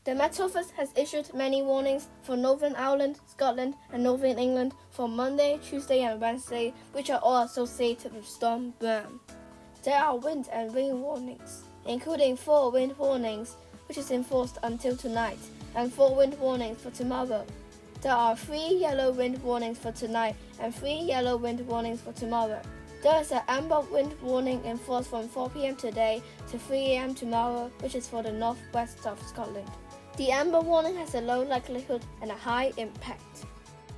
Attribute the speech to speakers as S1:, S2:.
S1: The Met Office has issued many warnings for Northern Ireland, Scotland, and Northern England for Monday, Tuesday, and Wednesday, which are all associated with Storm Bram. There are wind and rain warnings, including 4 wind warnings, which is enforced until tonight, and 4 wind warnings for tomorrow. There are 3 yellow wind warnings for tonight and 3 yellow wind warnings for tomorrow. There is an amber wind warning enforced from 4 p.m. today to 3 a.m. tomorrow, which is for the northwest of Scotland. The amber warning has a low likelihood and a high impact.